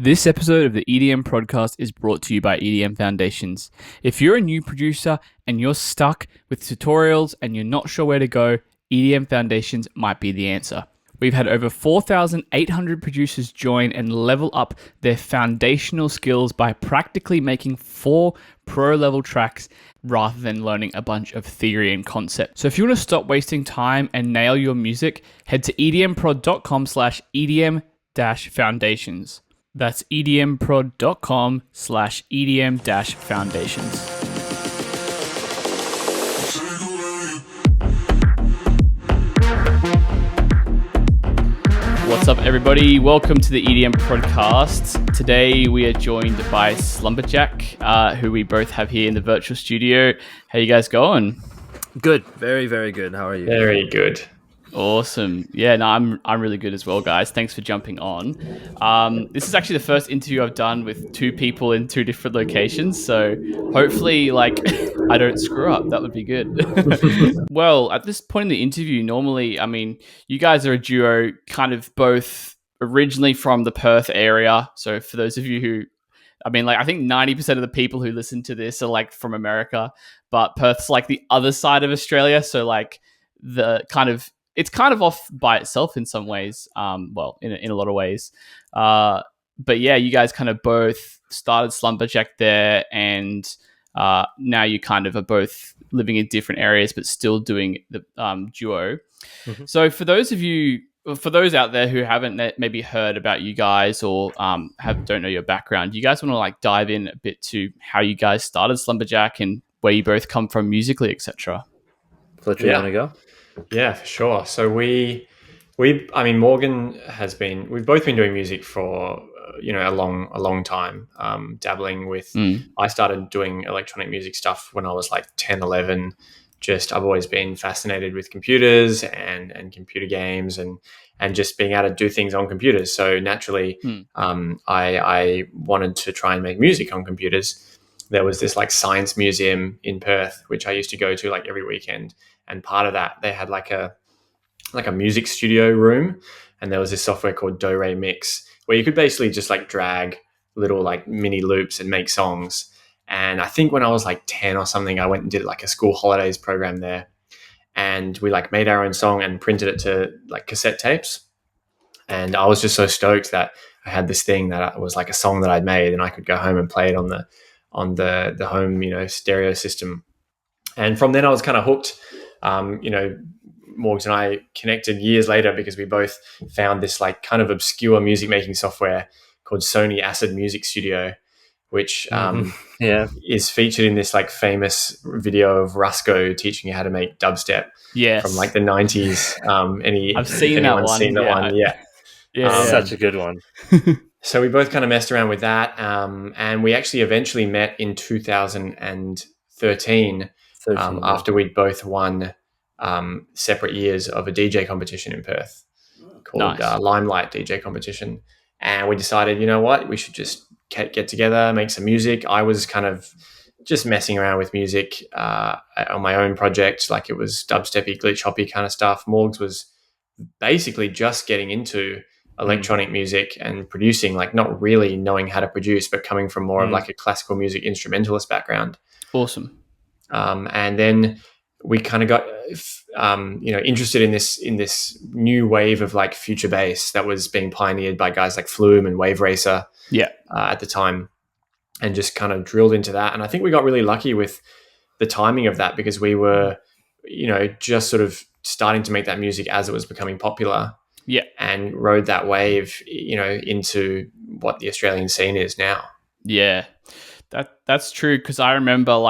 This episode of the EDM Podcast is brought to you by EDM Foundations. If you're a new producer and you're stuck with tutorials and you're not sure where to go, EDM Foundations might be the answer. We've had over 4,800 producers join and level up their foundational skills by practically making 4 pro-level tracks rather than learning a bunch of theory and concept. So if you want to stop wasting time and nail your music, head to edmprod.com/EDM-foundations. That's edmprod.com/EDM-foundations. What's up, everybody? Welcome to the EDM Podcast. Today we are joined by SLUMBERJACK, who we both have here in the virtual studio. How you guys going? Good, very, very good. How are you? Very good. Awesome. Yeah, no, I'm really good as well, guys. Thanks for jumping on. This is actually the first interview I've done with 2 people in 2 different locations, so hopefully, I don't screw up. That would be good. Well, at this point in the interview, normally, you guys are a duo, kind of both originally from the Perth area. So for those of you who, I think 90% of the people who listen to this are from America, but Perth's the other side of Australia. So it's kind of off by itself in some ways. In a lot of ways. But yeah, you guys kind of both started SLUMBERJACK there, and now you kind of are both living in different areas, but still doing the duo. Mm-hmm. So for those out there who haven't maybe heard about you guys or don't know your background, you guys want to dive in a bit to how you guys started SLUMBERJACK and where you both come from musically, etc. Fletcher, you want to go? Yeah, for sure. So Morgan we've both been doing music for, a long time, dabbling with, I started doing electronic music stuff when I was 10, 11. I've always been fascinated with computers and computer games and just being able to do things on computers. So naturally, I wanted to try and make music on computers. There was this science museum in Perth, which I used to go to every weekend. And part of that, they had a music studio room, and there was this software called Do Re Mix, where you could basically just drag little mini loops and make songs. And I think when I was 10 or something, I went and did a school holidays program there, and we made our own song and printed it to cassette tapes. And I was just so stoked that I had this thing that was a song that I'd made, and I could go home and play it on the home stereo system. And from then I was kind of hooked. Morgs and I connected years later because we both found this kind of obscure music making software called Sony Acid Music Studio, which is featured in this famous video of Rusko teaching you how to make dubstep from the 90s. I've seen that one. Yeah, such a good one. So we both kind of messed around with that, and we actually eventually met in 2013. After we'd both won separate years of a DJ competition in Perth called Limelight DJ competition. And we decided, you know what, we should just get together, make some music. I was kind of just messing around with music on my own project, it was dubsteppy, glitch hoppy kind of stuff. Morgs was basically just getting into electronic music and producing, not really knowing how to produce, but coming from more of a classical music instrumentalist background. Awesome. And then we kind of got, interested in this new wave of future bass that was being pioneered by guys like Flume and Wave Racer at the time, and just kind of drilled into that. And I think we got really lucky with the timing of that because we were, just sort of starting to make that music as it was becoming popular. Yeah. And rode that wave, into what the Australian scene is now. Yeah, that's true. Because I remember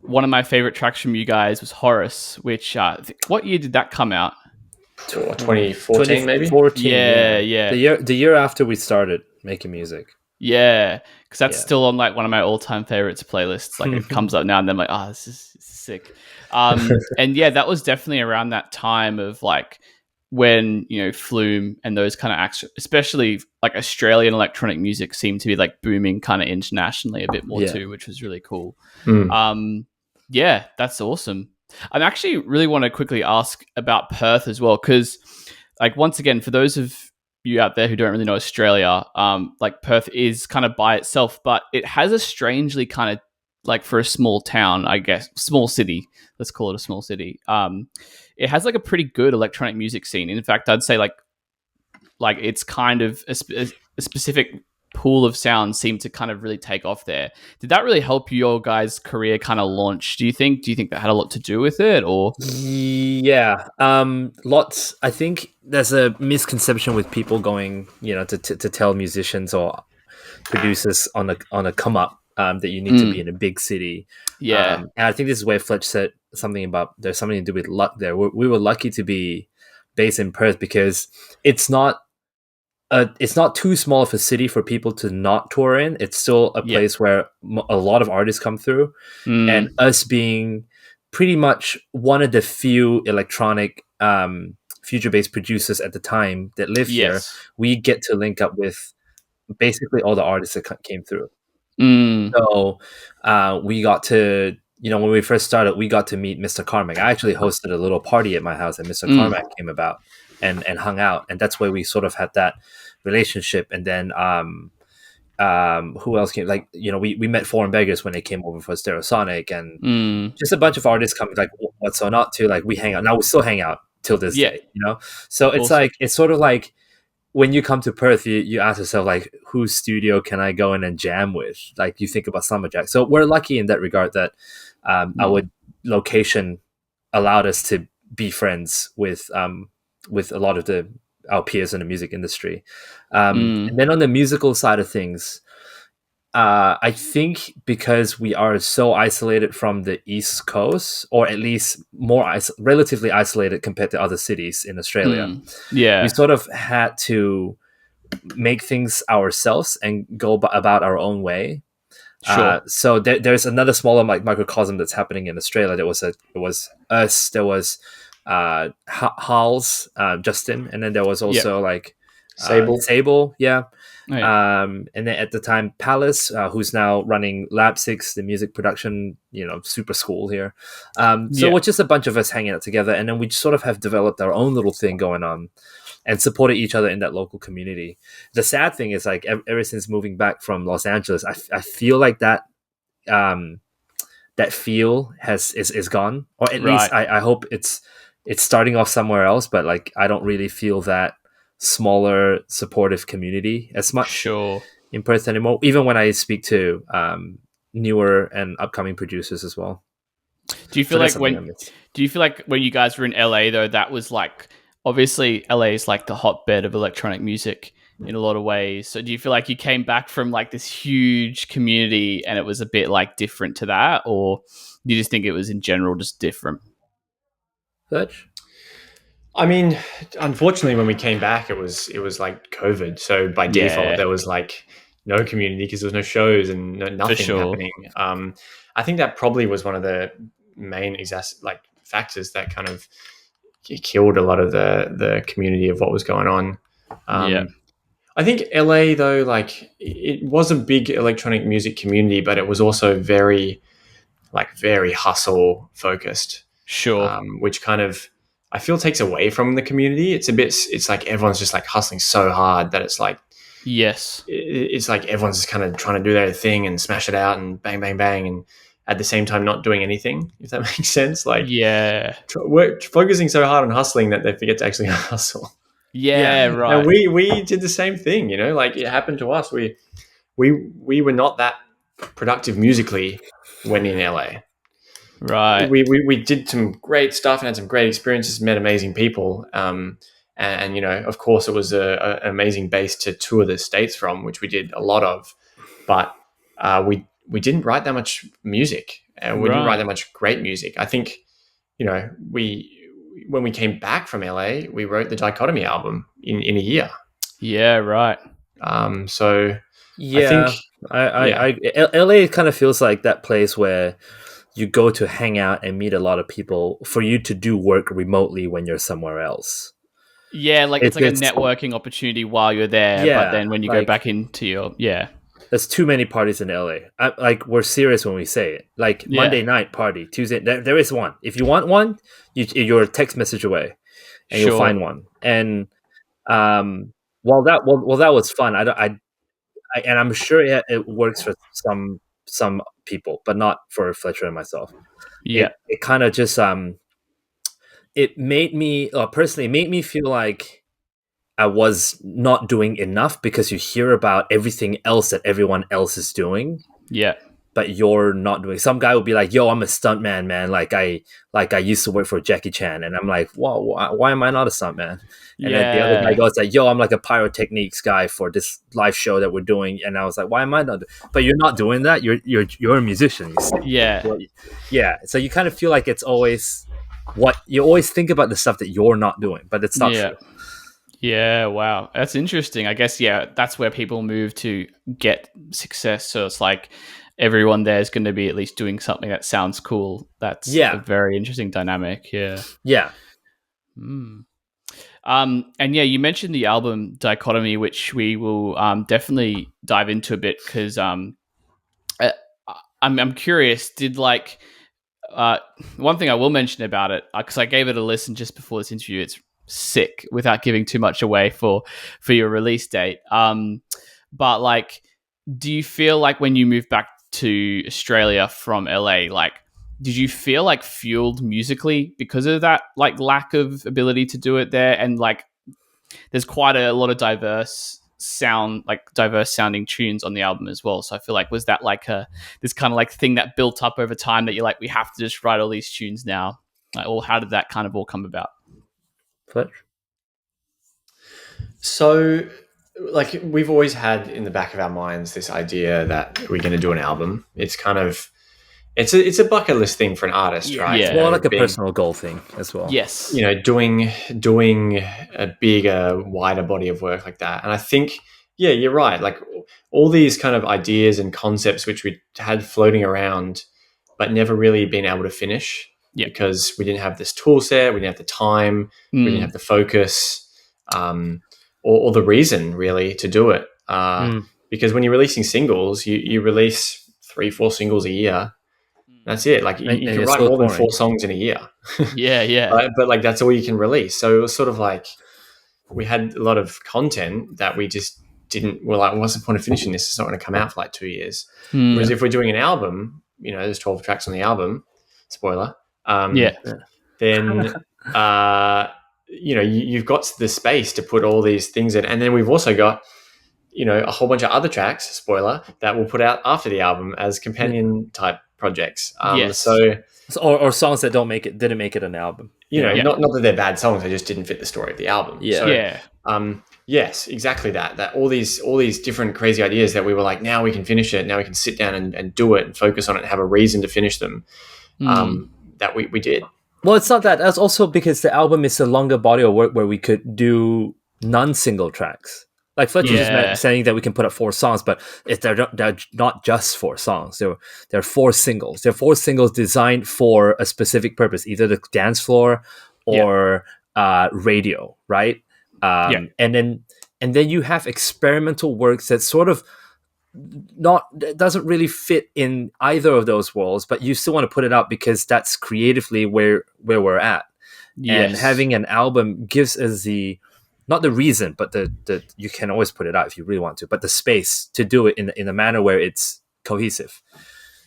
one of my favorite tracks from you guys was Horace, which what year did that come out? 2014 maybe? 2014, yeah. The year after we started making music. Yeah, because that's still on one of my all-time favorites playlists. It comes up now and then, this is sick. And yeah, that was definitely around that time of when Flume and those kind of acts, especially Australian electronic music, seemed to be booming kind of internationally a bit more too, which was really cool. Yeah, that's awesome. I actually really want to quickly ask about Perth as well, because once again, for those of you out there who don't really know Australia, like Perth is kind of by itself, but it has a strangely kind of like for a small town, I guess, small city. Let's call it a small city. It has like a pretty good electronic music scene. In fact, I'd say like it's kind of a specific pool of sounds seem to kind of really take off there. Did that really help your guys' career kind of launch? Do you think that had a lot to do with it, or? Yeah, lots. I think there's a misconception with people going, to tell musicians or producers on a come up that you need to be in a big city. Yeah, and I think this is where Fletch said something about there's something to do with luck there. We were lucky to be based in Perth because it's not too small of a city for people to not tour in. It's still a place where a lot of artists come through, and us being pretty much one of the few electronic future-based producers at the time that lived here, we get to link up with basically all the artists that came through. So we got to, when we first started, we got to meet Mr. Carmack. I actually hosted a little party at my house, and Mr. Carmack came about and hung out, and that's where we sort of had that relationship. And then who else came? Like, we met Foreign Beggars when they came over for Stereosonic, and just a bunch of artists come, like What's So Not To, like we hang out. Now we still hang out till this day, So it's like, it's sort of like when you come to Perth, you ask yourself, like, whose studio can I go in and jam with? Like, you think about SLUMBERJACK. So we're lucky in that regard that our location allowed us to be friends with a lot of our peers in the music industry. And then on the musical side of things, I think because we are so isolated from the East Coast, or at least relatively isolated compared to other cities in Australia, we sort of had to make things ourselves and go about our own way. So there's another smaller microcosm that's happening in Australia. There was us. There was Hal's, Justin, and then there was also Sable, and then at the time Palace, who's now running Lab 6, the music production super school here. We're just a bunch of us hanging out together, and then we sort of have developed our own little thing going on and supported each other in that local community. The sad thing is, like, ever since moving back from Los Angeles, I feel like that that feel is gone, or at least I hope it's starting off somewhere else, but like I don't really feel that smaller supportive community as much in Perth anymore, even when I speak to newer and upcoming producers as well. Do you feel like when you guys were in LA though, that was like, obviously LA is like the hotbed of electronic music in a lot of ways, so do you feel like you came back from like this huge community and it was a bit like different to that, or do you just think it was in general just different? Fletch? I mean, unfortunately, when we came back, it was like COVID. So by default, there was like no community because there was no shows and nothing happening. I think that probably was one of the main factors that kind of killed a lot of the community of what was going on. I think LA though, like it was a big electronic music community, but it was also very hustle focused. Which kind of, I feel, takes away from the community. It's like everyone's just like hustling so hard that it's like, it's like everyone's just kind of trying to do their thing and smash it out and bang, bang, bang. And at the same time, not doing anything, if that makes sense. Like, we're focusing so hard on hustling that they forget to actually hustle. Right. And we did the same thing, like it happened to us. We were not that productive musically when in LA. Right. We did some great stuff and had some great experiences, met amazing people. And of course it was an amazing base to tour the States from, which we did a lot of, but we didn't write that much music, and we didn't write that much great music. I think, when we came back from LA, we wrote the DICHOTOMY album in a year. Yeah. Right. So yeah, I think LA kind of feels like that place where you go to hang out and meet a lot of people for you to do work remotely when you're somewhere else. Yeah, like it's like a networking opportunity while you're there, but then when you go back into your there's too many parties in LA. We're serious when we say it. Like Monday night party, Tuesday. There is one. If you want one, you're a text message away, and you'll find one. And that was fun. And I'm sure it works for some people, but not for Fletcher and myself. Yeah. It kind of just it made me personally, it made me feel like I was not doing enough, because you hear about everything else that everyone else is doing. Yeah. But you're not doing. Some guy will be like, "Yo, I'm a stuntman, man. Like I used to work for Jackie Chan," and I'm like, "Whoa, why am I not a stuntman?" And then the other guy goes like, "Yo, I'm like a pyrotechnics guy for this live show that we're doing," and I was like, "Why am I not?" But you're not doing that. You're a musician. You see. Yeah. So you kind of feel like it's always what you always think about the stuff that you're not doing, but it's not true. Yeah, wow. That's interesting. I guess, that's where people move to get success. So it's like everyone there is going to be at least doing something that sounds cool. That's a very interesting dynamic. Yeah. Yeah. And you mentioned the album Dichotomy, which we will definitely dive into a bit, because I'm curious. Did one thing I will mention about it, because I gave it a listen just before this interview. It's sick, without giving too much away for your release date. But do you feel like when you moved back to Australia from LA, did you feel fueled musically because of that lack of ability to do it there? And there's quite a lot of diverse sounding tunes on the album as well. So I feel was that this kind of thing that built up over time that you're we have to just write all these tunes now? Or how did that kind of all come about? Fletch? So we've always had in the back of our minds this idea that we're going to do an album. It's kind of it's a bucket list thing for an artist, right? Yeah, it's more like a personal goal thing as well. Yes, doing a bigger, wider body of work like that. And I think, you're right. All these kind of ideas and concepts which we had floating around, but never really been able to finish, because we didn't have this tool set, we didn't have the time, we didn't have the focus. Or the reason really to do it. Because when you're releasing singles, you release 3-4 singles a year. That's it. You can write more than 4 songs in a year. Yeah. But that's all you can release. So it was sort of we had a lot of content that we just didn't, what's the point of finishing this? It's not going to come out for 2 years. Whereas if we're doing an album, there's 12 tracks on the album, spoiler. Then, you've got the space to put all these things in. And then we've also got, a whole bunch of other tracks, spoiler, that we'll put out after the album as companion type projects. Or songs that didn't make it an album. Not that they're bad songs, they just didn't fit the story of the album. Yes, exactly that. That all these different crazy ideas that we were now we can finish it, now we can sit down and do it and focus on it and have a reason to finish them. That we did. Well, it's not that. That's also because the album is a longer body of work where we could do non-single tracks. Fletcher just saying that we can put up 4 songs, but they're not just 4 songs. They're 4 singles. They're 4 singles designed for a specific purpose, either the dance floor or radio, right? And then you have experimental works that sort of doesn't really fit in either of those worlds, but you still want to put it out because that's creatively where we're at. Yes. And having an album gives us not the reason, but the you can always put it out if you really want to, but the space to do it in a manner where it's cohesive.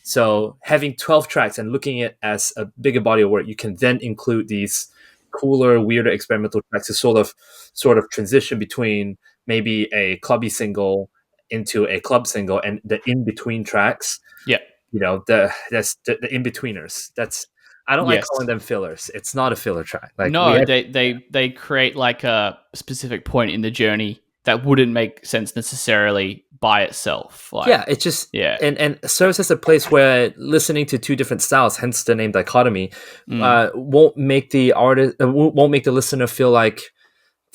So having 12 tracks and looking at it as a bigger body of work, you can then include these cooler, weirder experimental tracks to sort of transition between maybe a clubby single into a club single, and the in-between tracks. That's the in-betweeners. I don't like calling them fillers. It's not a filler track. They create a specific point in the journey that wouldn't make sense necessarily by itself. It just and serves as a place where listening to 2 different styles, hence the name Dichotomy, won't make the listener feel like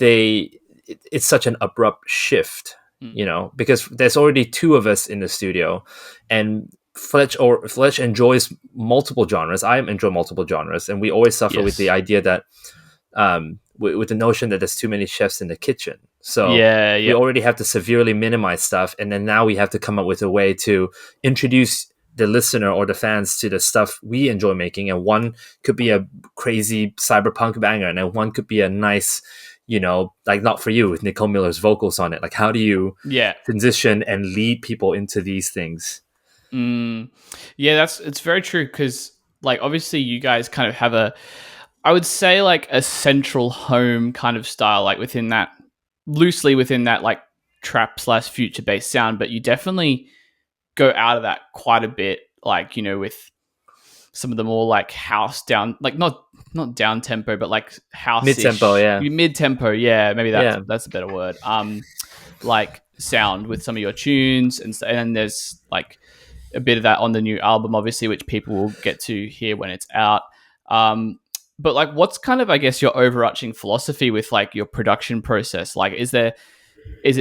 it's such an abrupt shift. Because there's already 2 of us in the studio, and Fletch enjoys multiple genres. I enjoy multiple genres, and we always suffer with the idea that, with the notion that there's too many chefs in the kitchen. So we already have to severely minimize stuff, and then now we have to come up with a way to introduce the listener or the fans to the stuff we enjoy making. And one could be a crazy cyberpunk banger, and then one could be a nice, like Not For You with Nicole Miller's vocals on it. Like, how do you Yeah. transition and lead people into these things? Yeah, it's very true, because like obviously you guys kind of have I would say like a central home kind of style, like loosely within that like trap / future based sound, but you definitely go out of that quite a bit, like, with some of the more like house down, like not down tempo, but like house Mid-tempo, yeah. Mid-tempo, yeah, maybe that's a better word. Like sound with some of your tunes, and then there's like a bit of that on the new album, obviously, which people will get to hear when it's out. But like, what's kind of, I guess, your overarching philosophy with like your production process? Like, is it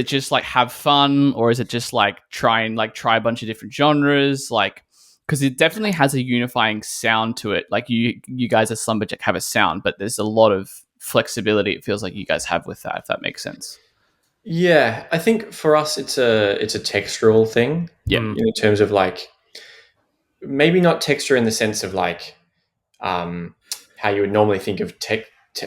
just like have fun, or is it just like try a bunch of different genres? Like, because it definitely has a unifying sound to it. Like you guys as Slumberjack have a sound, but there's a lot of flexibility, it feels like you guys have with that, if that makes sense. Yeah, I think for us it's a textural thing. Yeah. In terms of like, maybe not texture in the sense of like how you would normally think of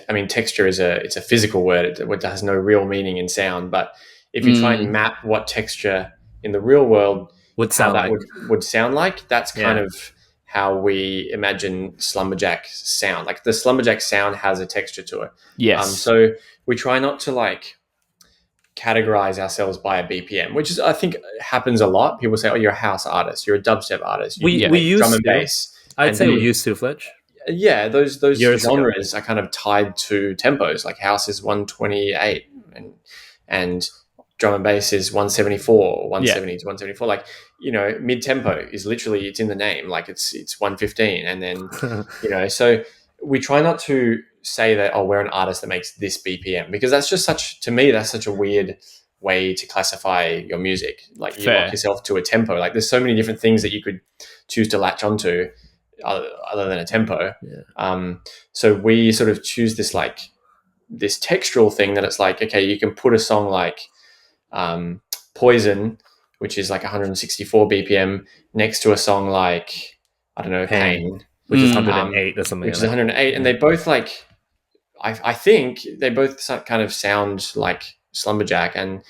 I mean, texture is it's a physical word. It has no real meaning in sound. But if you try and map what texture in the real world would sound like, that's kind of how we imagine Slumberjack sound. Like the Slumberjack sound has a texture to it. Yes. So we try not to like categorize ourselves by a BPM, which is, I think, happens a lot. People say, "Oh, you're a house artist, you're a dubstep artist." We use drum and bass. I'd say we used to, Fletch. Yeah, those genres are kind of tied to tempos. Like house is 128, and drum and bass is 174, 170 to 174. Like, mid tempo is literally, it's in the name. Like it's 115, and then so we try not to say that, oh, we're an artist that makes this BPM, because that's just such a weird way to classify your music. Like you lock yourself to a tempo. Like there's so many different things that you could choose to latch onto other than a tempo. So we sort of choose this textural thing that it's like, okay, you can put a song like Poison, which is like 164 BPM, next to a song like, I don't know, Pain, which is 108 or something. Which is 108, and they both like, I think they both kind of sound like Slumberjack, and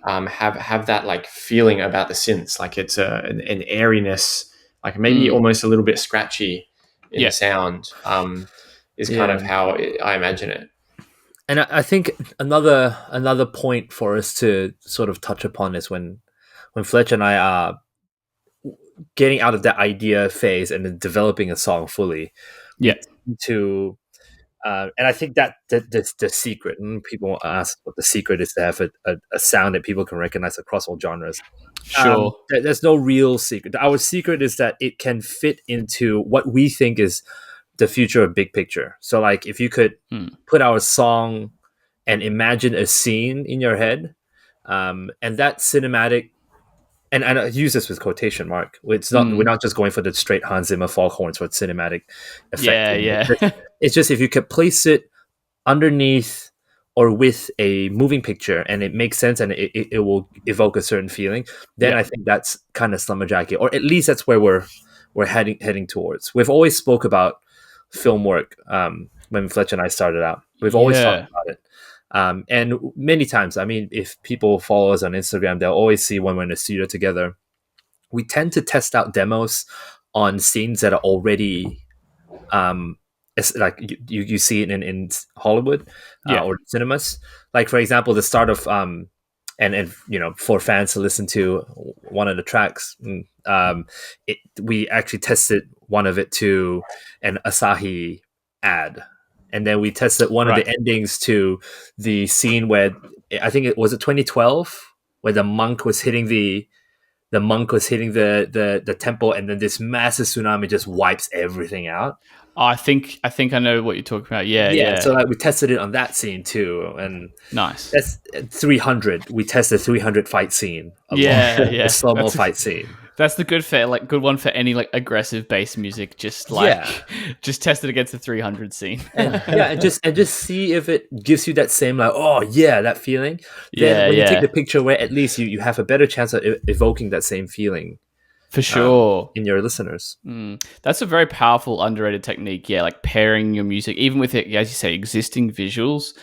have that like feeling about the synths. Like it's an airiness, like maybe almost a little bit scratchy in the sound, is kind of how I imagine it. And I think another point for us to sort of touch upon is when Fletch and I are getting out of that idea phase and then developing a song fully. And I think that's the secret. And people ask what the secret is, to have a sound that people can recognize across all genres. Sure. There's no real secret. Our secret is that it can fit into what we think is the future of big picture. So like if you could put our song and imagine a scene in your head, and that cinematic, and I use this with quotation mark. It's not we're not just going for the straight Hans Zimmer foghorns for cinematic effect. It's just if you could place it underneath or with a moving picture and it makes sense and it will evoke a certain feeling, then I think that's kind of Slumberjack, or at least that's where we're heading towards. We've always spoke about film work when Fletch and I started out. We've always talked about it. And many times, I mean, if people follow us on Instagram, they'll always see when we're in the studio together. We tend to test out demos on scenes that are already, it's like you see it in Hollywood or cinemas. Like for example, the start of and for fans to listen to one of the tracks, we actually tested one of it to an Asahi ad. And then we tested one of the endings to the scene where I think it was 2012, where the monk was hitting the temple, and then this massive tsunami just wipes everything out. Oh, I think I know what you're talking about. Yeah. So like we tested it on that scene too, and nice. That's 300. We tested 300 fight scene. The slow mo fight scene. That's the good one for any like aggressive bass music. Just just test it against the 300 scene. and just see if it gives you that same like, oh yeah, that feeling. Then when you take the picture, where at least you have a better chance of evoking that same feeling. For sure. In your listeners. That's a very powerful, underrated technique. Yeah, like pairing your music, even with it, as you say, existing visuals.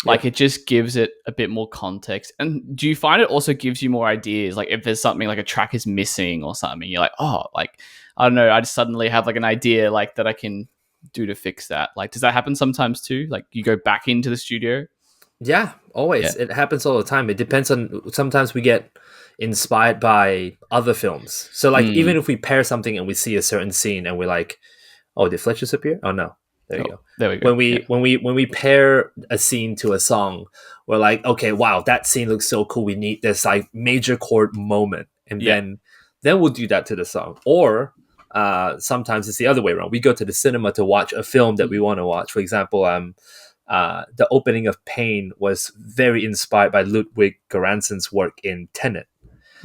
Like it just gives it a bit more context. And do you find it also gives you more ideas? Like if there's something like a track is missing or something, you're like, oh, like, I don't know, I just suddenly have like an idea like that I can do to fix that. Like, does that happen sometimes too? Like you go back into the studio? Yeah, always. It happens all the time. It depends on, sometimes we get inspired by other films. So like even if we pair something and we see a certain scene and we're like, oh, did Fletch disappear? Oh no. There you go. There we go. When we pair a scene to a song, we're like, okay, wow, that scene looks so cool. We need this like major chord moment, and then we'll do that to the song. Or sometimes it's the other way around. We go to the cinema to watch a film that we want to watch. For example, the opening of Pain was very inspired by Ludwig Göransson's work in Tenet.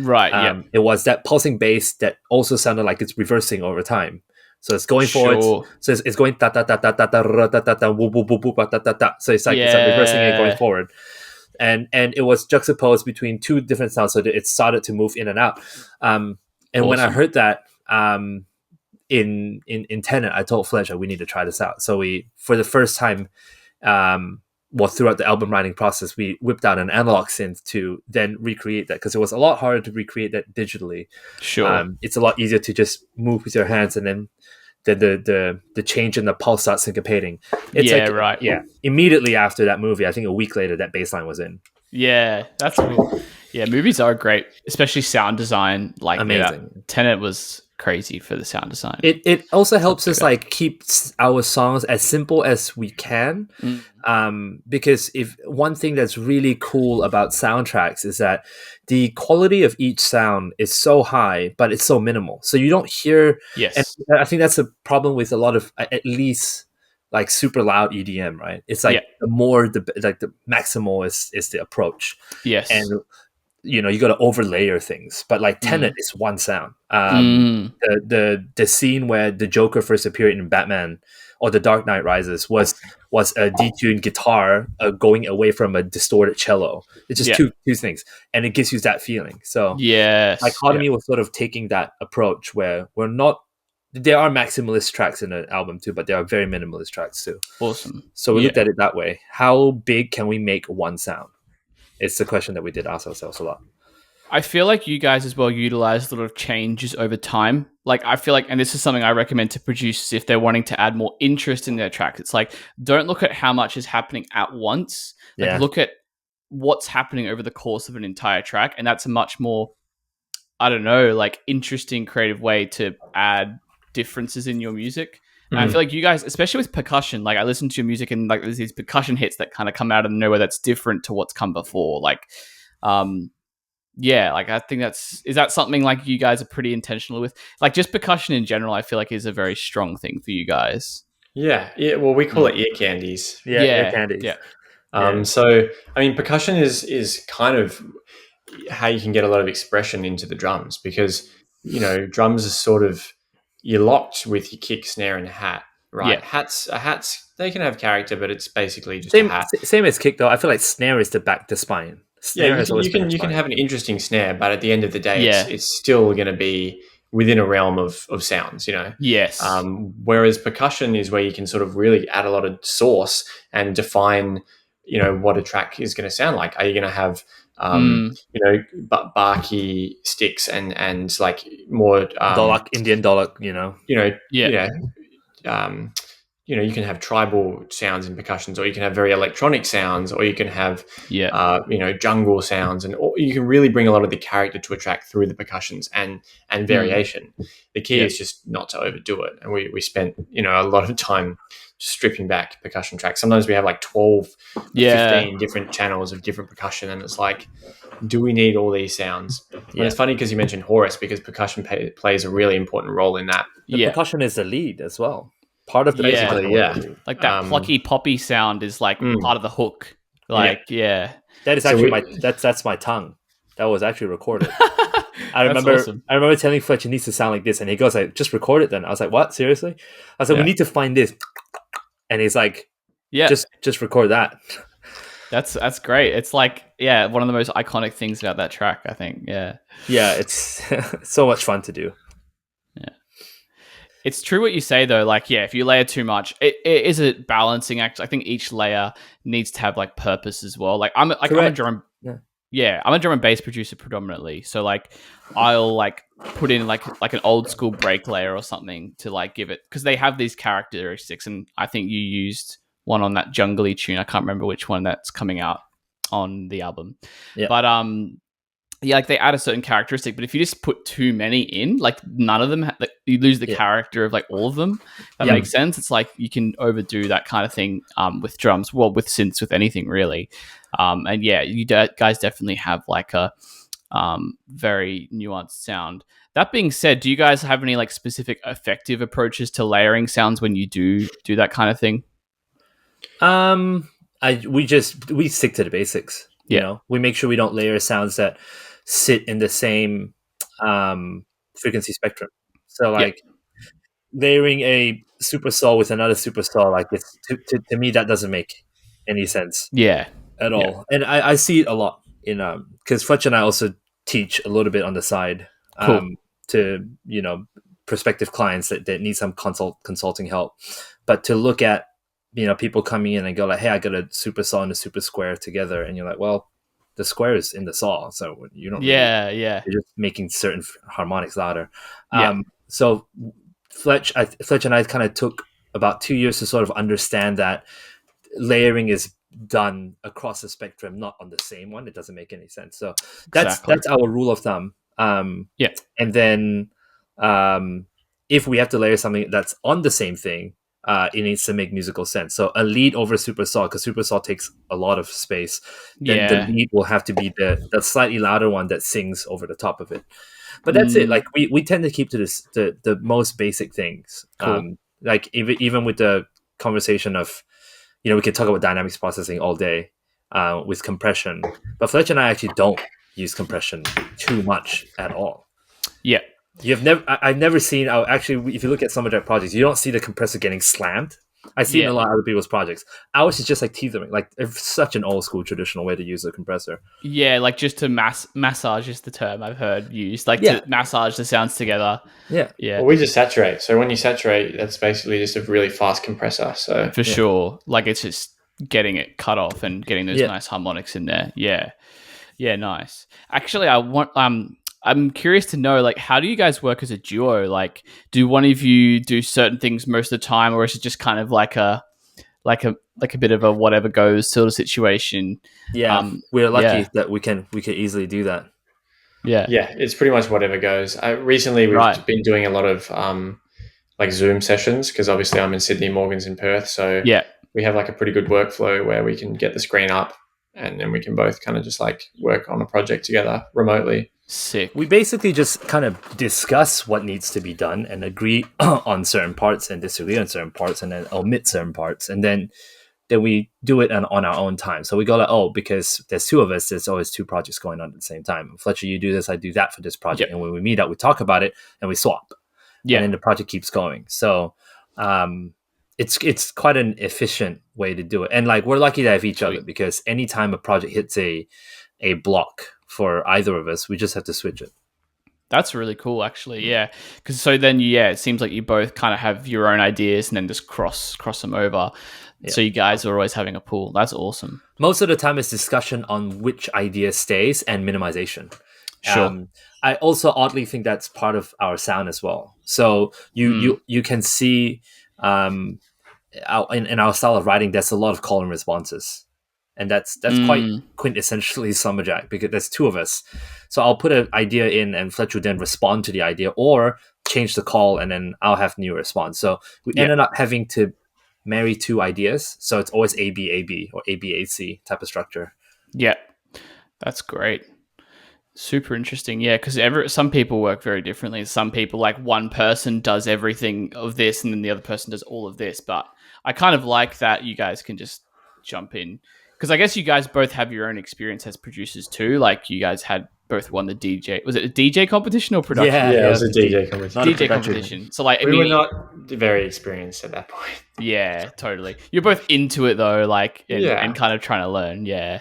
Right. It was that pulsing bass that also sounded like it's reversing over time. So it's going forward. So it's going ta ta ta ta ta ta ta ta ta woo woo woo woo ta ta ta. So it's like reversing and going forward, and it was juxtaposed between two different sounds, so that it started to move in and out. And when I heard that in Tenet, I told Fletch we need to try this out. So we, for the first time, throughout the album writing process, we whipped out an analog synth to then recreate that, because it was a lot harder to recreate that digitally. Sure. It's a lot easier to just move with your hands, and then the change in the pulse starts syncopating. It's right. Yeah. Immediately after that movie, I think a week later, that bass line was in. Yeah, that's cool. Yeah, movies are great, especially sound design. Like amazing. Tenet was crazy for the sound design. It also helps us like keep our songs as simple as we can, because if one thing that's really cool about soundtracks is that the quality of each sound is so high, but it's so minimal, so you don't hear. Yes, and I think that's a problem with a lot of, at least like super loud EDM, right? It's like the more the maximal is the approach. Yes, and you got to overlayer things, but like Tenet is one sound. The scene where the Joker first appeared in Batman or The Dark Knight Rises was a detuned guitar going away from a distorted cello. It's just two things, and it gives you that feeling. So Dichotomy was sort of taking that approach where there are maximalist tracks in the album too, but there are very minimalist tracks too. Awesome. So we looked at it that way. How big can we make one sound? It's the question that we did ask ourselves a lot. I feel like you guys as well utilize a lot of changes over time. Like I feel like, and this is something I recommend to producers if they're wanting to add more interest in their track. It's like, don't look at how much is happening at once. Like look at what's happening over the course of an entire track. And that's a much more, I don't know, like interesting, creative way to add differences in your music. And I feel like you guys, especially with percussion, like I listen to your music and like there's these percussion hits that kind of come out of nowhere that's different to what's come before. Like, like I think is that something like you guys are pretty intentional with? Like just percussion in general, I feel like is a very strong thing for you guys. Yeah. Well, we call it ear candies. Ear candies. Yeah. So, I mean, percussion is kind of how you can get a lot of expression into the drums, because, drums are sort of, you're locked with your kick, snare, and hat, right? Yeah. Hats, they can have character, but it's basically just a hat. Same as kick, though. I feel like snare is the spine. Snare you can have an interesting snare, but at the end of the day, it's still going to be within a realm of sounds, Yes. Whereas percussion is where you can sort of really add a lot of source and define, what a track is going to sound like. Are you going to have barky sticks and like more Indian dolak, you can have tribal sounds in percussions, or you can have very electronic sounds, or you can have jungle sounds, or you can really bring a lot of the character to a track through the percussions and variation. The key is just not to overdo it. And we spent a lot of time stripping back percussion tracks. Sometimes we have like 12, 15 different channels of different percussion, and it's like, do we need all these sounds? And it's funny because you mentioned Horus, because percussion plays a really important role in that. The percussion is the lead as well. Part of the like that plucky poppy sound is like part of the hook. Like that is actually that's my tongue. That was actually recorded. I remember telling Fletch it needs to sound like this, and he goes like, just record it then. I was like, what, seriously? I was like, we need to find this, and he's like, just record that. That's great. It's like one of the most iconic things about that track, I think. It's so much fun to do. It's true what you say though. Like, yeah, if you layer too much, it is a balancing act. I think each layer needs to have like purpose as well. Like I'm a drum. Yeah, I'm a drum and bass producer predominantly. So like I'll like put in like an old school break layer or something to like give it, because they have these characteristics, and I think you used one on that jungly tune. I can't remember which one that's coming out on the album. Yeah. But yeah, like they add a certain characteristic, but if you just put too many in, like none of them, you lose the character of like all of them. That makes sense. It's like you can overdo that kind of thing with drums, well, with synths, with anything really. And yeah, you guys definitely have like a very nuanced sound. That being said, do you guys have any like specific effective approaches to layering sounds when you do that kind of thing? We stick to the basics. You know, we make sure we don't layer sounds that sit in the same frequency spectrum. So like layering a super saw with another super saw, like it's to me that doesn't make any sense. At all. And I see it a lot in because Fletch and I also teach a little bit on the side to, you know, prospective clients that need some consulting help. But to look at, you know, people coming in and go like, hey, I got a super saw and a super square together, and you're like, well, the square is in the saw, so you don't you're just making certain harmonics louder. So Fletch and I kind of took about 2 years to sort of understand that layering is done across the spectrum, not on the same one. It doesn't make any sense. So that's our rule of thumb. And then if we have to layer something that's on the same thing, it needs to make musical sense. So a lead over super saw, because super saw takes a lot of space. Then the lead will have to be the slightly louder one that sings over the top of it. But that's it. Like we tend to keep to the most basic things. Like even with the conversation of, you know, we could talk about dynamics processing all day with compression, but Fletch and I actually don't use compression too much at all. I've never seen. Actually, if you look at some of their projects, you don't see the compressor getting slammed. I've seen a lot of other people's projects. Ours is just like tethering. Like it's such an old school traditional way to use a compressor. Yeah, like just to massage is the term I've heard used. Like to massage the sounds together. Yeah. Well, we just saturate. So when you saturate, that's basically just a really fast compressor. So for sure, like it's just getting it cut off and getting those nice harmonics in there. Yeah, nice. Actually, I'm curious to know, like, how do you guys work as a duo? Like, do one of you do certain things most of the time, or is it just kind of like a bit of a whatever goes sort of situation? We're lucky that we can easily do that. Yeah, it's pretty much whatever goes. Recently, we've been doing a lot of like Zoom sessions, because obviously I'm in Sydney, Morgan's in Perth, so we have like a pretty good workflow where we can get the screen up, and then we can both kind of just like work on a project together remotely. Sick. We basically just kind of discuss what needs to be done and agree on certain parts and disagree on certain parts and then omit certain parts. And then we do it on our own time. So we go like, because there's two of us, there's always two projects going on at the same time. Fletcher, you do this, I do that for this project. And when we meet up, we talk about it and we swap. And then the project keeps going. So it's quite an efficient way to do it. And like, we're lucky to have each other, because anytime a project hits a block for either of us, we just have to switch it. That's really cool, actually. Yeah, because so then it seems like you both kind of have your own ideas and then just cross them over. So you guys are always having a pool. That's awesome. Most of the time it's discussion on which idea stays and minimization. Sure. I also oddly think that's part of our sound as well. So you can see in our style of writing, there's a lot of call and responses. And that's quite quintessentially SLUMBERJACK, because there's two of us. So I'll put an idea in and Fletch will then respond to the idea or change the call, and then I'll have new response. So we ended up having to marry two ideas. So it's always AB or ABAC type of structure. Yeah, that's great. Super interesting. Yeah, because some people work very differently. Some people, like one person does everything of this and then the other person does all of this. But I kind of like that you guys can just jump in. Because I guess you guys both have your own experience as producers too. Like you guys had both won the DJ. Was it a DJ competition or production? Yeah, it was a DJ competition. DJ competition. So like, we were not very experienced at that point. Yeah, totally. You're both into it though, like, and kind of trying to learn. Yeah,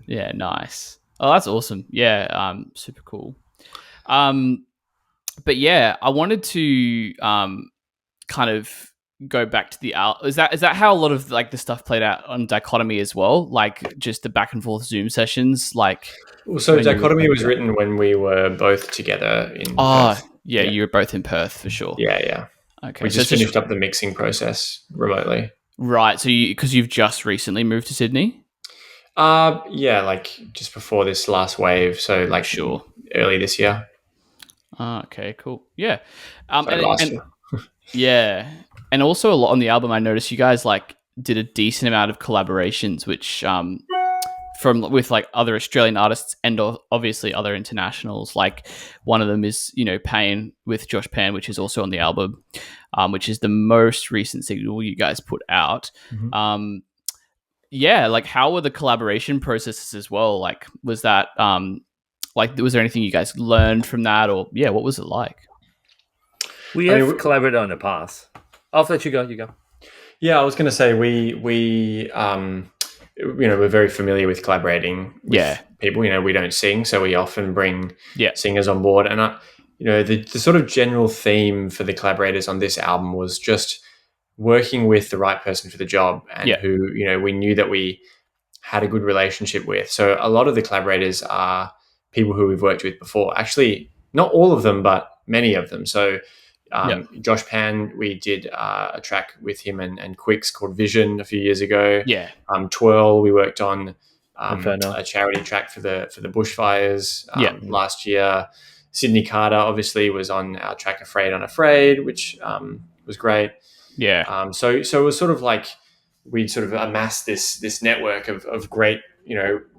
nice. Oh, that's awesome. Yeah, super cool. But yeah, I wanted to kind of go back to the is that how a lot of like the stuff played out on Dichotomy as well? Like just the back and forth Zoom sessions, like. So Dichotomy was written when we were both together in Perth. Yeah, you were both in Perth for sure. Yeah. Okay, we just finished up the mixing process remotely. Right, so because you've just recently moved to Sydney? Yeah, like just before this last wave, so like early this year. Okay, cool. Yeah. Last year. Yeah. And also a lot on the album, I noticed you guys like did a decent amount of collaborations, which with like other Australian artists and obviously other internationals. Like one of them is, Pain with Josh Pan, which is also on the album, which is the most recent single you guys put out. Mm-hmm. Like how were the collaboration processes as well? Like was that was there anything you guys learned from that, or what was it like? We have collaborated on the past. I'll let you go. You go. Yeah, I was going to say we we're very familiar with collaborating with people. We don't sing, so we often bring singers on board. And the sort of general theme for the collaborators on this album was just working with the right person for the job, and who we knew that we had a good relationship with. So a lot of the collaborators are people who we've worked with before. Actually, not all of them, but many of them. So Josh Pan, we did a track with him and Quicks called Vision a few years ago. Twirl, we worked on a charity track for the bushfires last year. Sydney Carter obviously was on our track Afraid Unafraid, which was great. So it was sort of like we sort of amassed this network of great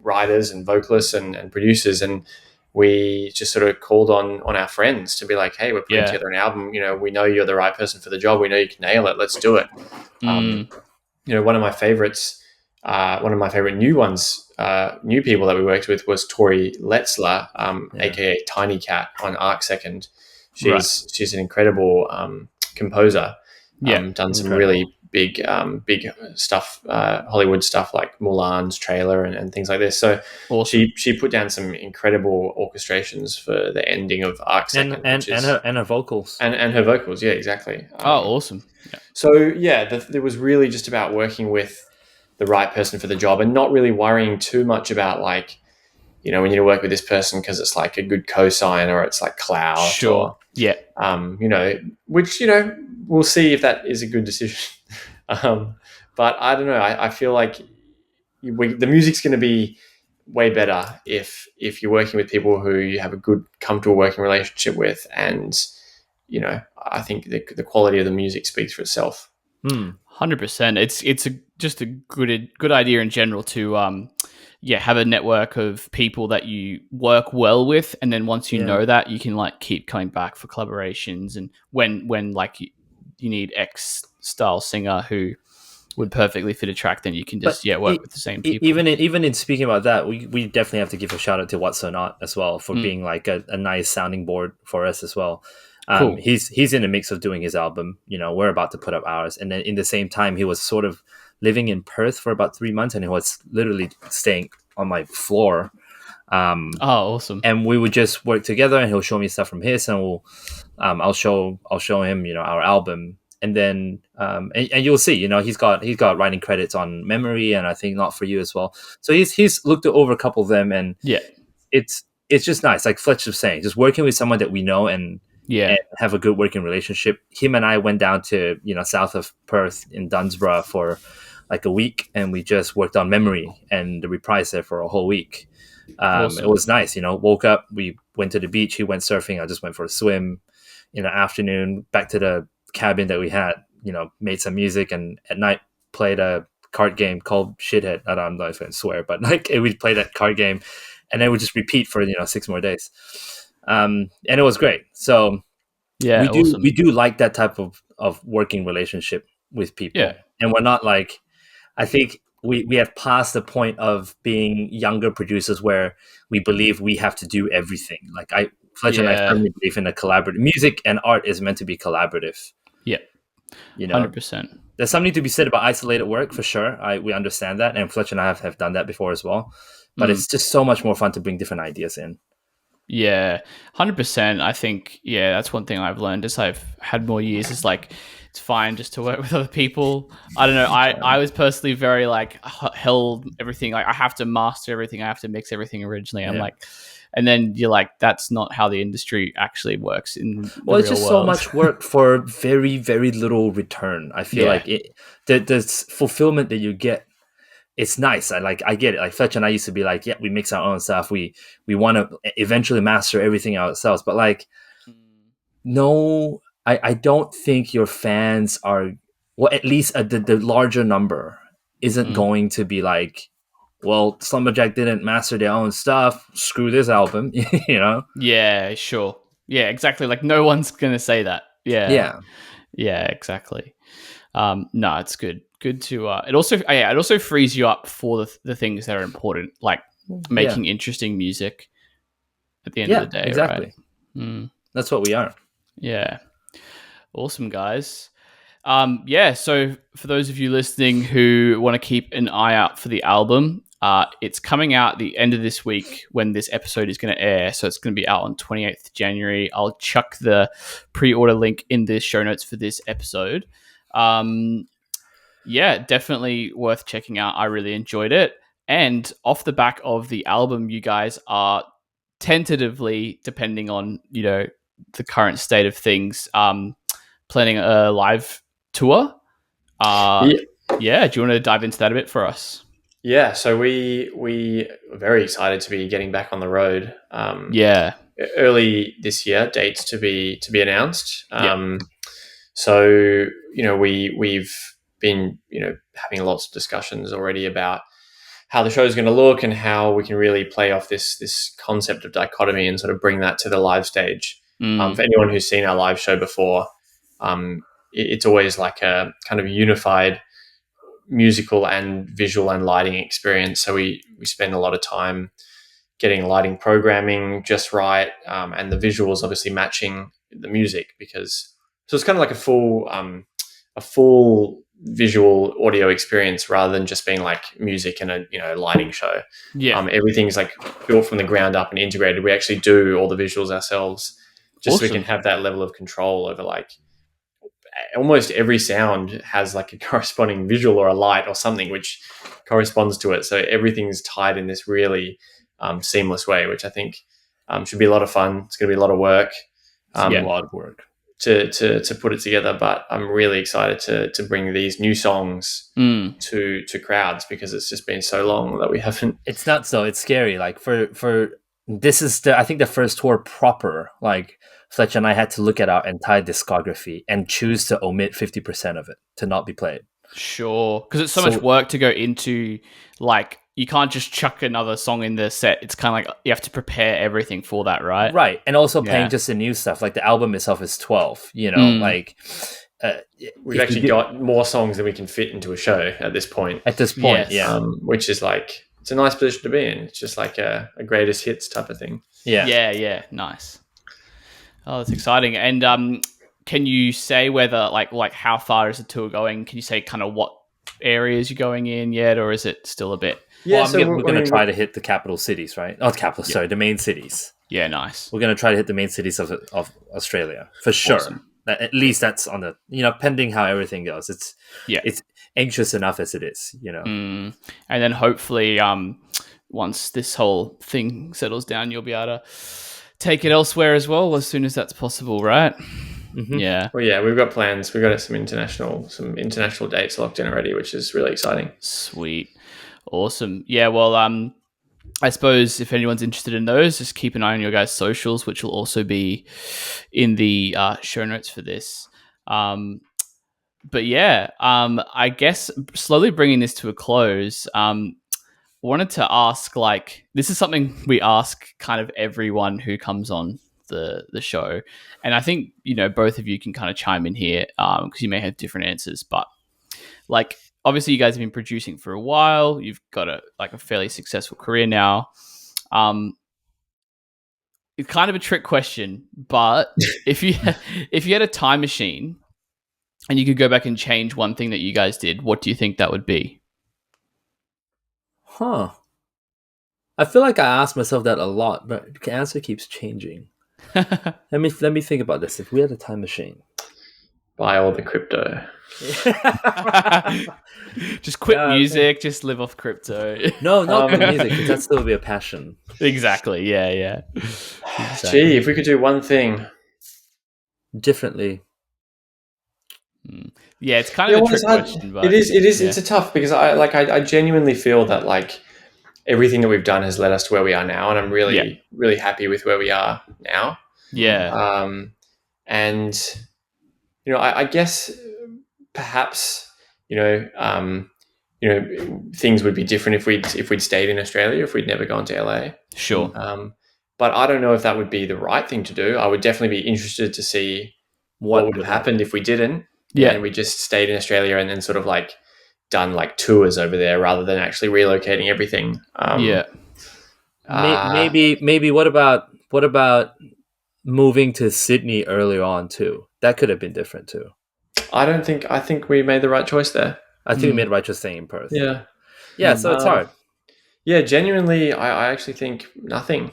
writers and vocalists and producers, and we just sort of called on our friends to be like, hey, we're putting together an album. We know you're the right person for the job. We know you can nail it. Let's do it. One of my favorites, one of my favorite new people that we worked with was Tori Letzler, aka Tiny Cat on Artsea. She's an incredible composer. Done some really big stuff, Hollywood stuff like Mulan's trailer and things like this. So awesome. She put down some incredible orchestrations for the ending of Artsea and her vocals and her vocals. Yeah, exactly. Awesome. So it was really just about working with the right person for the job and not really worrying too much about like, we need to work with this person because it's like a good cosign or it's like clout. Sure. Which we'll see if that is a good decision. But I don't know. I feel like the music's going to be way better if you're working with people who you have a good, comfortable working relationship with, and I think the quality of the music speaks for itself. 100%. It's just a good idea in general to have a network of people that you work well with, and then once you know that, you can like keep coming back for collaborations, and when like you need X style singer who would perfectly fit a track, then you can just work with the same people. Even in speaking about that, we definitely have to give a shout out to What's So Not as well for being like a nice sounding board for us as well. Cool. He's in the mix of doing his album. We're about to put up ours, and then in the same time, he was sort of living in Perth for about 3 months, and he was literally staying on my floor. Awesome! And we would just work together, and he'll show me stuff from his, and I'll show him our album, and then and you'll see he's got writing credits on Memory, and I think Not For You as well. So he's looked over a couple of them, and it's just nice, like Fletch was saying, just working with someone that we know and have a good working relationship. Him and I went down to south of Perth in Dunsborough for like a week, and we just worked on Memory and the reprise there for a whole week. Awesome. It was nice. Woke up, we went to the beach, he went surfing, I just went for a swim in the afternoon, back to the cabin that we had, made some music, and at night played a card game called Shithead. I don't know if I can swear, but like we played that card game, and then we just repeat for 6 more days. And it was great. So we do like that type of working relationship with people. And we're not like, I think we have passed the point of being younger producers where we believe we have to do everything. Like Fletch and I firmly believe in a collaborative. Music and art is meant to be collaborative. 100%. There's something to be said about isolated work for sure. We understand that, and Fletch and I have done that before as well. But it's just so much more fun to bring different ideas in. 100%. I think that's one thing I've learned as I've had more years, is like it's fine just to work with other people. I don't know. I was personally very like held everything. Like I have to master everything. I have to mix everything originally. I'm like, and then you're like, that's not how the industry actually works in the real it's just world. so much work for very, very little return. I feel like the fulfillment that you get, it's nice. I get it. Like Fletch and I used to be like, yeah, we mix our own stuff. We want to eventually master everything ourselves. But like, no, I don't think your fans are, well, at least the larger number isn't going to be like, well, Slumberjack didn't master their own stuff. Screw this album, you know? Yeah, sure. Yeah, exactly. Like no one's going to say that. Yeah. Yeah, exactly. No, it's good. Good to it also frees you up for the things that are important, like making interesting music at the end of the day. Exactly. Right? That's what we are. Yeah. Awesome, guys. So for those of you listening who want to keep an eye out for the album, it's coming out the end of this week when this episode is going to air. So it's going to be out on 28th January. I'll chuck the pre-order link in the show notes for this episode. Definitely worth checking out. I really enjoyed it. And off the back of the album, you guys are tentatively, depending on, the current state of things, planning a live tour. Do you want to dive into that a bit for us? Yeah, so we are very excited to be getting back on the road. Early this year, dates to be announced. So we've been having lots of discussions already about how the show is going to look and how we can really play off this concept of dichotomy and sort of bring that to the live stage. For anyone who's seen our live show before, it's always like a kind of unified musical and visual and lighting experience. So we spend a lot of time getting lighting programming just right, and the visuals obviously matching the music, because so it's kind of like a full visual audio experience rather than just being like music and a lighting show. Everything's like built from the ground up and integrated. We actually do all the visuals ourselves, just so we can have that level of control over like almost every sound has like a corresponding visual or a light or something which corresponds to it. So everything's tied in this really seamless way, which I think should be a lot of fun. It's going to be a lot of work. A lot of work to put it together, but I'm really excited to bring these new songs to crowds, because it's just been so long that we haven't. It's nuts though. It's scary. Like for this is I think the first tour proper. Like Fletch and I had to look at our entire discography and choose to omit 50% of it to not be played. Sure, because it's so much work to go into. Like you can't just chuck another song in the set. It's kind of like you have to prepare everything for that, right? Right, and also playing just the new stuff. Like the album itself is 12. Like we've actually got more songs than we can fit into a show at this point. Which is like, it's a nice position to be in. It's just like a greatest hits type of thing. Yeah, nice. Oh, that's exciting. And can you say whether like how far is the tour going? Can you say kind of what areas you're going in yet, or is it still a bit? Yeah, so we're going to try to hit the capital cities, right? Not capital, sorry, the main cities. Yeah, nice. We're going to try to hit the main cities of Australia for sure. Awesome. At least that's on the pending how everything goes. It's anxious enough as it is, And then hopefully, once this whole thing settles down, you'll be able to take it elsewhere as well as soon as that's possible, right? Mm-hmm. Yeah. Well, yeah, we've got plans. We've got some international dates locked in already, which is really exciting. Sweet. Awesome. Yeah, well, I suppose if anyone's interested in those, just keep an eye on your guys' socials, which will also be in the show notes for this. But yeah, I guess slowly bringing this to a close, wanted to ask, like, this is something we ask kind of everyone who comes on the show, and I think both of you can kind of chime in here because you may have different answers, but like obviously you guys have been producing for a while, you've got a fairly successful career now. It's kind of a trick question, but if you had a time machine and you could go back and change one thing that you guys did, what do you think that would be? I feel like I ask myself that a lot, but the answer keeps changing. Let me think about this. If we had a time machine, Buy all the crypto. Just quit music. Just live off crypto. No, not quit music, because that still be a passion. Exactly. Yeah. Exactly. Gee, if we could do one thing differently. Yeah, it's kind of a trick question, but it is. It's a tough, because I genuinely feel that like everything that we've done has led us to where we are now, and I'm really really happy with where we are now. Yeah. And I guess perhaps things would be different if we'd stayed in Australia, if we'd never gone to LA. Sure. But I don't know if that would be the right thing to do. I would definitely be interested to see what would have happened if we didn't. Yeah. And we just stayed in Australia and then sort of like done like tours over there rather than actually relocating everything. Maybe what about moving to Sydney earlier on too? That could have been different too. I think we made the right choice there. I think we made the right choice staying in Perth. Yeah. So it's hard. Yeah, genuinely, I actually think nothing.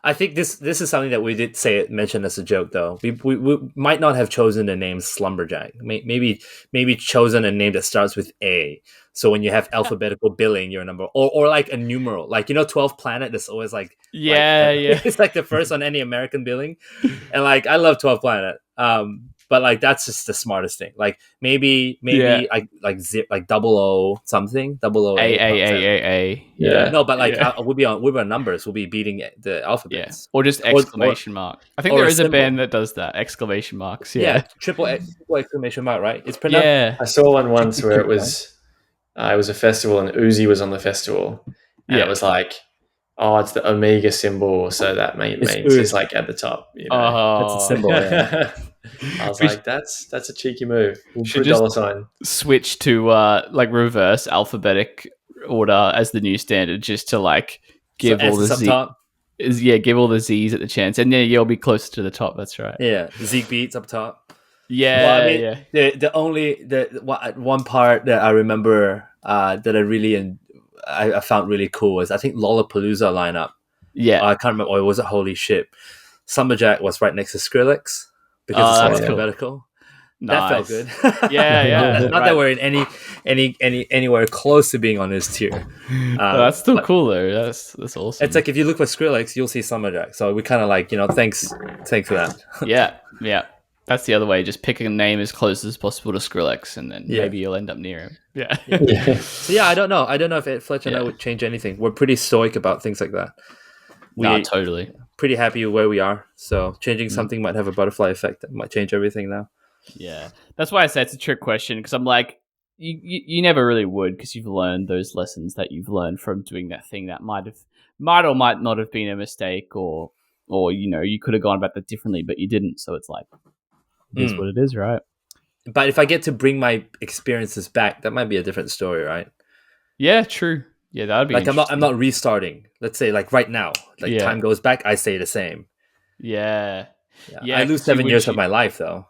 I think this is something that we did mention as a joke, though. We might not have chosen the name Slumberjack. Maybe chosen a name that starts with A. So when you have alphabetical billing, your number, or like a numeral, like 12th planet. That's always like it's like the first on any American billing, and like I love 12th planet. But like that's just the smartest thing. Like maybe like zip like 00 something, 00 A. Yeah. No, but like we'll be on numbers. We'll be beating the alphabets. Or just exclamation mark. I think there is a band that does that. Exclamation marks. Yeah. Triple exclamation mark. Right. It's pronounced. Yeah. I saw one once where it was a festival and Uzi was on the festival, and it was like, oh, it's the Omega symbol, so that means it's like at the top. That's a symbol. Yeah. I was like, that's a cheeky move. We'll should put a $sign. Switch to like reverse alphabetic order as the new standard, just to like give all the Z. Give all the Z's at the chance, and then you'll be closer to the top. That's right. Yeah, Zeke beats up top. Yeah, well, I mean, the one part that I remember that I really I found really cool was I think Lollapalooza lineup. Yeah, I can't remember. Or was it Holy Shit? Slumberjack was right next to Skrillex because it's alphabetical. Cool. Nice. That felt good. Yeah. Not that we're in anywhere close to being on this tier. That's still cool though. That's awesome. It's like if you look for Skrillex, you'll see Slumberjack. So we kind of like thanks for that. Yeah. That's the other way. Just pick a name as close as possible to Skrillex, and then maybe you'll end up near him. Yeah. So I don't know. I don't know if Fletcher and I would change anything. We're pretty stoic about things like that. Totally. Pretty happy with where we are. So changing something might have a butterfly effect. That might change everything now. Yeah. That's why I say it's a trick question, because I'm like, you never really would, because you've learned those lessons that you've learned from doing that thing that might or might not have been a mistake, or you could have gone about that differently, but you didn't. So it's like, it is what it is, right? But if I get to bring my experiences back, that might be a different story, right? Yeah, true. Yeah, that would be like I'm not restarting. Let's say like right now, like time goes back, I stay the same. Yeah. I lose 7 years of my life though.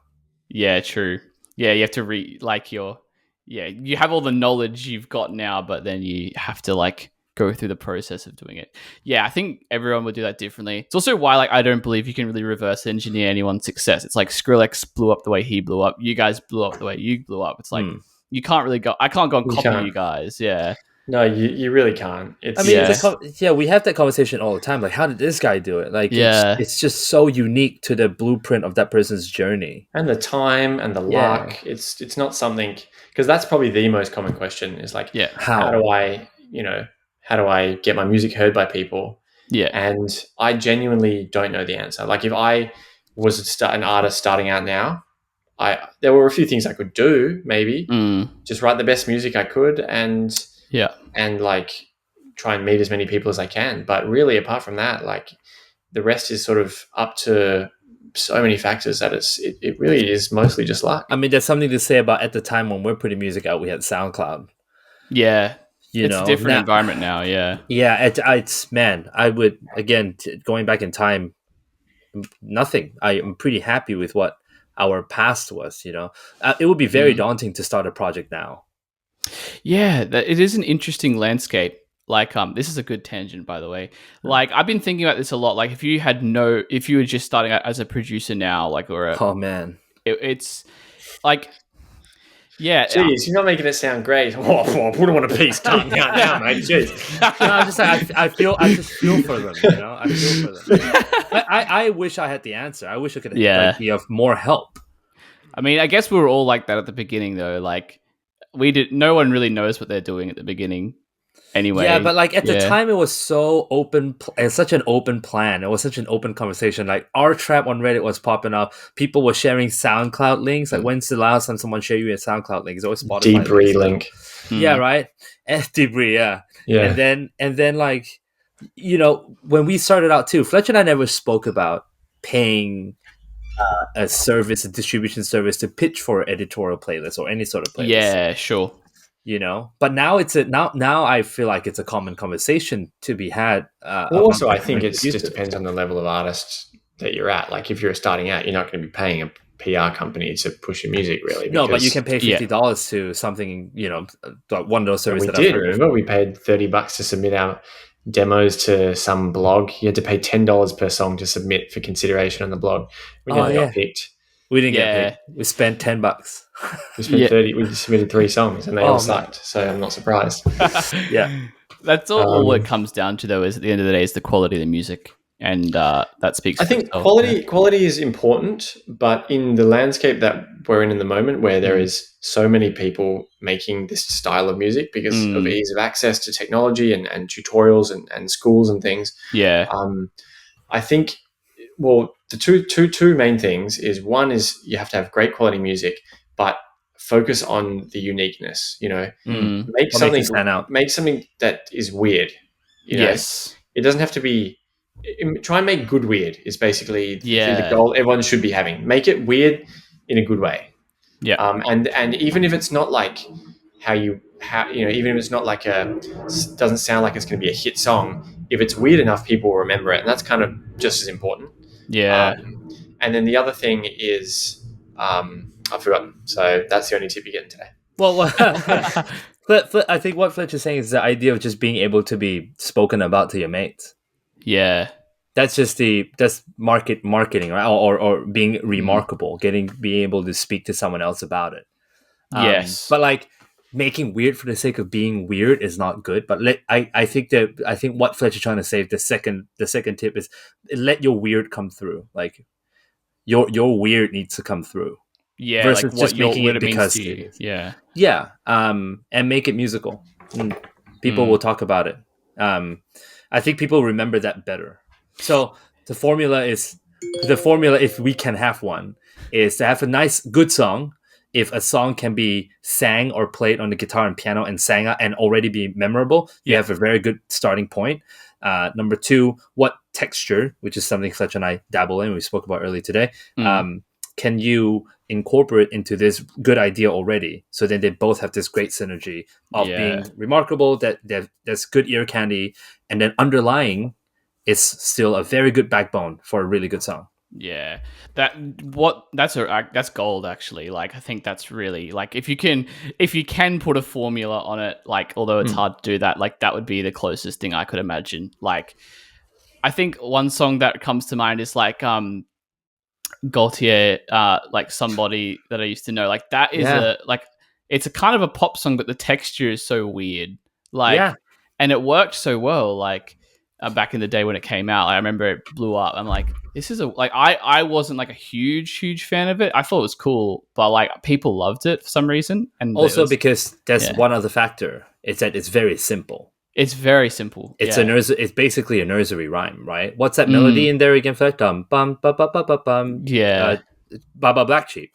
Yeah, true. Yeah, you have to you have all the knowledge you've got now, but then you have to like go through the process of doing it. Yeah, I think everyone would do that differently. It's also why I don't believe you can really reverse engineer anyone's success. It's like Skrillex blew up the way he blew up. You guys blew up the way you blew up. It's like you can't really I can't go and copy you guys. Yeah. No, you really can't. We have that conversation all the time. Like, how did this guy do it? Like, it's just so unique to the blueprint of that person's journey. And the time and the luck. It's not something, because that's probably the most common question is like, how do I get my music heard by people? Yeah. And I genuinely don't know the answer. Like if I was an artist starting out now, there were a few things I could do, maybe. Just write the best music I could and like try and meet as many people as I can. But really, apart from that, like the rest is sort of up to so many factors that it really is mostly just luck. I mean, there's something to say about at the time when we're putting music out, we had SoundCloud. Yeah. It's a different environment now, yeah. Yeah, it's man, I would, again, going back in time, nothing. I am pretty happy with what our past was, It would be very daunting to start a project now. Yeah, it is an interesting landscape. Like, this is a good tangent, by the way. Like, I've been thinking about this a lot. Like, if you were just starting out as a producer now, like, oh man, it's like, yeah. Jeez, you're not making it sound great. Oh, put them on a piece. Calm down now, mate. Jeez. No, I'm just like, I just feel for them, you know? I feel for them. I wish I had the answer. I wish I could like, be of more help. I mean, I guess we were all like that at the beginning, though. Like, no one really knows what they're doing at the beginning. Anyway, yeah, but like at the time, it was so open and such an open plan. It was such an open conversation. Like our trap on Reddit was popping up. People were sharing SoundCloud links. Like, when's the last time someone shared you a SoundCloud link? It's always Spotify Debris link. Yeah, right. And Debris, yeah. And then like, you know, when we started out too, Fletcher and I never spoke about paying a distribution service to pitch for editorial playlists or any sort of playlist. Yeah, sure. You know, but now now I feel like it's a common conversation to be had. Also, I think it just depends on the level of artist that you're at. Like, if you're starting out, you're not going to be paying a PR company to push your music, really. No, but you can pay $50 to something, you know, one of those services. We did. Remember, we paid $30 to submit our demos to some blog. You had to pay $10 per song to submit for consideration on the blog. We never got picked. We didn't get paid. We spent $10. We spent 30. We submitted 3 songs, and they all sucked. So I'm not surprised. Yeah, that's all it comes down to, though. Is at the end of the day, is the quality of the music, and that speaks. I think quality is important, but in the landscape that we're in the moment, where there is so many people making this style of music because of ease of access to technology and tutorials and schools and things. Yeah, I think. Well, the two main things is, one is you have to have great quality music, but focus on the uniqueness. You know, make something stand out. Make something that is weird. You know? Yes, it doesn't have to be. Try and make good weird is basically the goal everyone should be having. Make it weird in a good way. Yeah, and even if it's not like even if it's not like doesn't sound like it's going to be a hit song, if it's weird enough, people will remember it, and that's kind of just as important. Yeah. And then the other thing is, I've forgotten. So that's the only tip you're getting today. Well, I think what Fletcher's saying is the idea of just being able to be spoken about to your mates. Yeah. That's just that's marketing, right? Or being remarkable, being able to speak to someone else about it. Yes. But like, making weird for the sake of being weird is not good. But I think what Fletcher's trying to say, the second tip is, let your weird come through. Like, your weird needs to come through. Yeah, versus like just making it because it is. Yeah. Yeah. And make it musical. People will talk about it. I think people remember that better. So the formula, if we can have one, is to have a nice, good song. If a song can be sang or played on the guitar and piano and sang out and already be memorable, you have a very good starting point. Number 2, what texture, which is something Fletcher and I dabble in, we spoke about earlier today, can you incorporate into this good idea already? So then they both have this great synergy of being remarkable, that there's good ear candy, and then underlying is still a very good backbone for a really good song. Yeah, that's gold, actually. Like, I think that's really, like, if you can put a formula on it, like, although it's hard to do that, like, that would be the closest thing I could imagine. Like, I think one song that comes to mind is like Gaultier, like Somebody, that I used to know. Like, that is it's a kind of a pop song, but the texture is so weird. Like, and it worked so well. Like, back in the day when it came out, I remember it blew up. I'm like, this is I wasn't like a huge fan of it. I thought it was cool, but like, people loved it for some reason. And also because there's one other factor. It's that it's very simple. It's very simple. It's basically a nursery rhyme, right? What's that melody in there again? Bum bum bum bum bum bum. Yeah. Baba Black Sheep.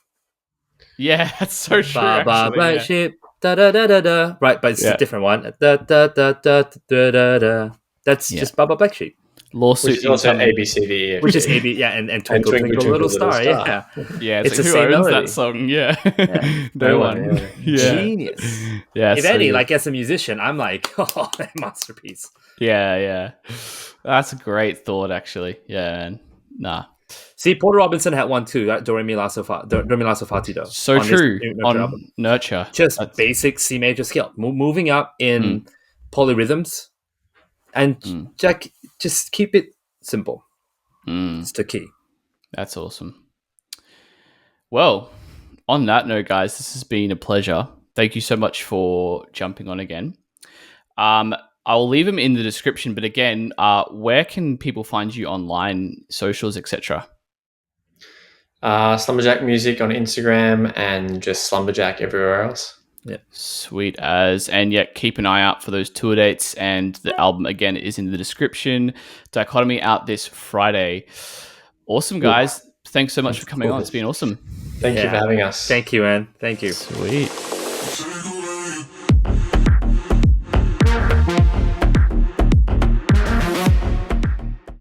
Yeah, that's so true. Baba Black Sheep. Da da da da da. Right, but it's a different one. Da da da da da da da. That's just Baba Black Sheep. Lawsuit, which is also ABCDE, which is AB, and Twinkle Twinkle Little Star, yeah. It's like, who owns that song? No one. Genius. Yeah, if any, like, as a musician, I'm like, oh, masterpiece. Yeah, that's a great thought, actually. Yeah, man. Nah. See, Porter Robinson had one too. That Do Re Mi La So Fa Ti Do. So true. On Nurture, just basic C major scale, moving up in polyrhythms. And just keep it simple. It's the key. That's awesome. Well, on that note, guys, this has been a pleasure. Thank you so much for jumping on again. I'll leave them in the description, but again, where can people find you online, socials, etc.? Slumberjack Music on Instagram and just Slumberjack everywhere else. Yeah, sweet as. And yeah, keep an eye out for those tour dates, and the album again is in the description. Dichotomy out this Friday. Awesome, guys. Thanks so much for coming on. It's been awesome. Thank you for having us. Thank you, man. Thank you. Sweet.